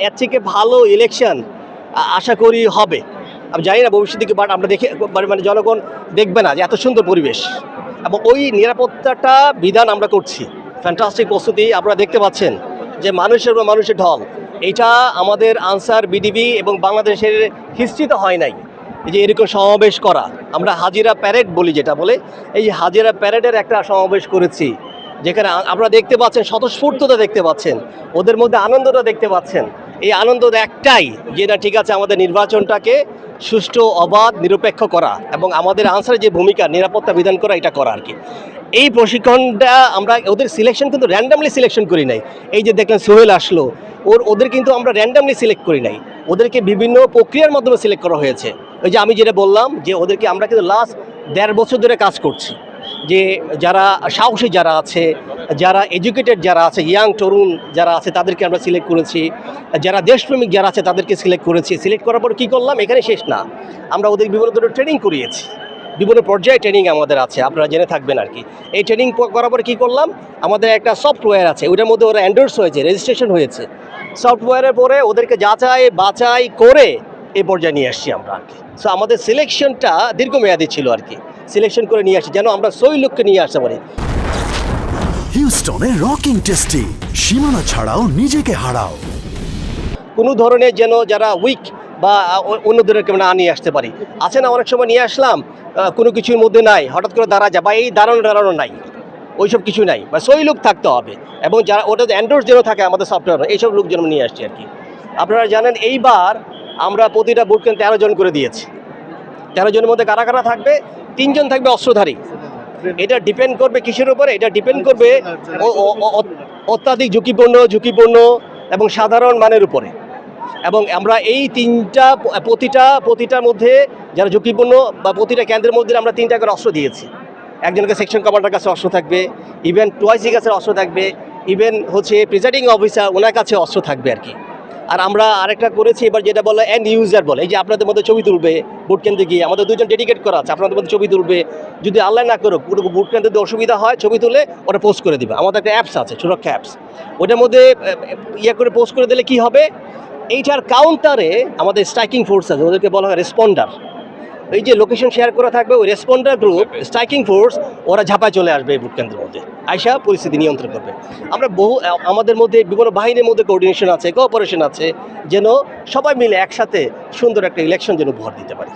এর থেকে ভালো ইলেকশন আশা করি হবে। আমি জানি না ভবিষ্যতে কি, বাট আমরা দেখে মানে জনগণ দেখবে না যে এত সুন্দর পরিবেশ এবং ওই নিরাপত্তাটা বিধান আমরা করছি। ফ্যান্টাস্টিক প্রস্তুতি আপনারা দেখতে পাচ্ছেন যে মানুষের বা মানুষের ঢল। এটা আমাদের আনসার, বিডিবি এবং বাংলাদেশের হিস্ট্রিতে হয় নাই এই যে এরকম সমাবেশ করা। আমরা হাজিরা প্যারেড বলি যেটা বলে, এই হাজিরা প্যারেডের একটা সমাবেশ করেছি, যেখানে আপনারা দেখতে পাচ্ছেন স্বতঃস্ফূর্ততা দেখতে পাচ্ছেন, ওদের মধ্যে আনন্দটা দেখতে পাচ্ছেন। এই আনন্দ একটাই যেটা ঠিক আছে, আমাদের নির্বাচনটাকে সুষ্ঠু, অবাধ, নিরপেক্ষ করা এবং আমাদের আনসারের যে ভূমিকা নিরাপত্তা বিধান করা, এটা করা আর কি। এই প্রশিক্ষণটা আমরা ওদের সিলেকশন কিন্তু র্যান্ডামলি সিলেকশন করি নাই। এই যে দেখলেন সোহেল আসলো, ওদের কিন্তু আমরা র্যান্ডামলি সিলেক্ট করি নাই, ওদেরকে বিভিন্ন প্রক্রিয়ার মাধ্যমে সিলেক্ট করা হয়েছে। ওই যে আমি যেটা বললাম যে ওদেরকে আমরা কিন্তু লাস্ট 1.5 বছর ধরে কাজ করছি, যে যারা সাহসী যারা আছে, যারা এডুকেটেড যারা আছে, ইয়াং তরুণ যারা আছে তাদেরকে আমরা সিলেক্ট করেছি, যারা দেশপ্রেমিক যারা আছে তাদেরকে সিলেক্ট করেছি। সিলেক্ট করার পর কী করলাম, এখানে শেষ না, আমরা ওদের বিভিন্ন ধরনের ট্রেনিং করিয়েছি, বিভিন্ন পর্যায়ে ট্রেনিং আমাদের আছে, আপনারা জেনে থাকবেন আর কি। এই ট্রেনিং করার পরে কী করলাম, আমাদের একটা সফটওয়্যার আছে, ওইটার মধ্যে ওরা এন্ডোর্স হয়েছে, রেজিস্ট্রেশন হয়েছে। সফটওয়্যারের পরে ওদেরকে যাচাই বাছাই করে এই পর্যায়ে নিয়ে আসছি আমরা আর কি। সো আমাদের সিলেকশনটা দীর্ঘমেয়াদী ছিল আর কি, সিলেকশন করে নিয়ে আসছি যেন আমরা সই লোককে নিয়ে আসতে পারি। হিউস্টনে রকিং টেস্টি, সীমানা ছাড়াও নিজেকে হারাও। কোনো ধরনের যেন যারা উইক বা অন্যদেরকে আমরা নিয়ে আসতে পারি, আছে না অনেক সময় নিয়ে আসলাম কোনো কিছুর মধ্যে নাই, হঠাৎ করে দাঁড়া যায় বা এই দাঁড়ানো নাই, ওইসব কিছু নাই, বা সই লোক থাকতে হবে এবং যারা ওটা এন্ডোর্স যেন থাকে আমাদের সফটওয়্যার, এইসব লোক যেন নিয়ে আসছি আর কি। আপনারা জানেন এইবার আমরা প্রতিটা বুট ক্যাম্প 13 জন করে দিয়েছি। 13 জনের মধ্যে কারা কারা থাকবে, 3 জন থাকবে অস্ত্রধারী। এটা ডিপেন্ড করবে কিসের উপরে, এটা ডিপেন্ড করবে অত্যাধিক ঝুঁকিপূর্ণ এবং সাধারণ মানের উপরে। এবং আমরা এই তিনটা প্রতিটার মধ্যে যারা ঝুঁকিপূর্ণ বা প্রতিটা কেন্দ্রের মধ্যে আমরা 3টা করে অস্ত্র দিয়েছি। একজনকে সেকশন কমান্ডার কাছে অস্ত্র থাকবে, ইভেন টুআইসি কাছে অস্ত্র থাকবে, ইভেন হচ্ছে প্রিজাইডিং অফিসার ওনার কাছে অস্ত্র থাকবে আর কি। আর আমরা আরেকটা করেছি এবার, যেটা বলে এন্ড ইউজার বলে, এই যে আপনাদের মধ্যে ছবি তুলবে বুট ক্যাম্পে গিয়ে, আমাদের 2জন ডেডিকেট করা আছে, আপনাদের মধ্যে ছবি তুলবে, যদি আল্লাহ না করুক পুরো বুট ক্যাম্পে যদি অসুবিধা হয় ছবি তুলে ওরা পোস্ট করে দিবে। আমাদের একটা অ্যাপস আছে, সুরক্ষা অ্যাপস, ওটার মধ্যে করে পোস্ট করে দিলে কি হবে, এইটার কাউন্টারে আমাদের স্ট্রাইকিং ফোর্স আছে, ওদেরকে বলা হয় রেসপন্ডার। এই যে লোকেশন শেয়ার করা থাকবে, ওই রেসপন্ডার গ্রুপ, স্ট্রাইকিং ফোর্স, ওরা ঝাঁপায় চলে আসবে এই বুট ক্যাম্পের মধ্যে, আইসা পরিস্থিতি নিয়ন্ত্রণ করবে। আমরা আমাদের মধ্যে বিভিন্ন বাহিনীর মধ্যে কোঅর্ডিনেশন আছে, কোঅপারেশন আছে, যেন সবাই মিলে একসাথে সুন্দর একটা ইলেকশন যেন উপহার দিতে পারি।